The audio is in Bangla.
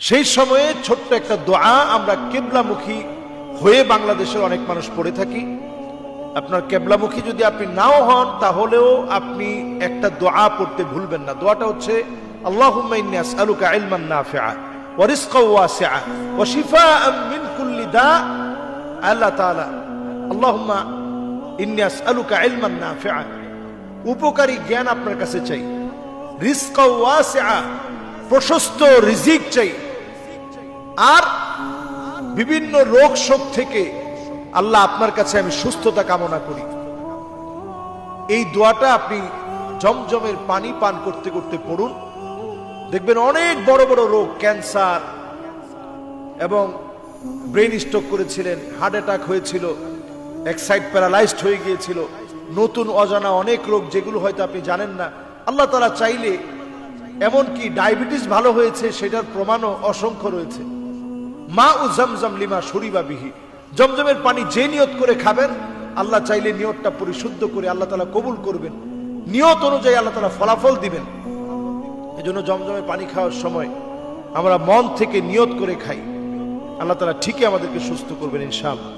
সেই সময়ে ছোট্ট একটা দোয়া আমরা কেবলামুখী হয়ে বাংলাদেশের অনেক মানুষ পড়ে থাকি। আপনার কেবলামুখী যদি আপনি নাও হন তাহলেও আপনি একটা দোয়া পড়তে ভুলবেন না। দোয়াটা হচ্ছে আল্লাহুম্মা ইন্নী আসআলুকা ইলমান নাফিআ ওয়া রিজকান ওয়াসিআ ওয়া শিফাআন মিন কুল্লি দা। আল্লাহ তাআলা আল্লাহুম্মা ইন্নী আসআলুকা ইলমান নাফিআ, উপকারী জ্ঞান আপনার কাছে চাই, রিজকান ওয়াসিআ, প্রশস্ত রিজিক চাই, আর বিভিন্ন রোগ শোক থেকে আল্লাহ আপনার কাছে আমি সুস্থতা কামনা করি। এই দোয়াটা আপনি জমজমের পানি পান করতে করতে পড়ুন, দেখবেন অনেক বড় বড় রোগ, ক্যান্সার এবং ব্রেন স্ট্রোক করেছিলেন, হার্ট অ্যাটাক হয়েছিল, এক সাইড প্যারালাইজড হয়ে গিয়েছিল, নতুন অজানা অনেক রোগ যেগুলো হয়তো আপনি জানেন না, আল্লাহ তাআলা চাইলে এমনকি ডায়াবেটিস ভালো হয়েছে সেটার প্রমাণও অসংখ্য রয়েছে। মা উ জমজম লিমা শুরিবা বিহি, জমজমের পানি যে নিয়ত করে খাবেন আল্লাহ চাইলে নিয়তটা পরিশুদ্ধ করে আল্লাহ তাআলা কবুল করবেন, নিয়ত অনুযায়ী আল্লাহ তাআলা ফলাফল দিবেন। এজন্য জমজমের পানি খাওয়ার সময় আমরা মন থেকে নিয়ত করে খাই, আল্লাহ তাআলা ঠিকই আমাদেরকে সুস্থ করবেন ইনশাআল্লাহ।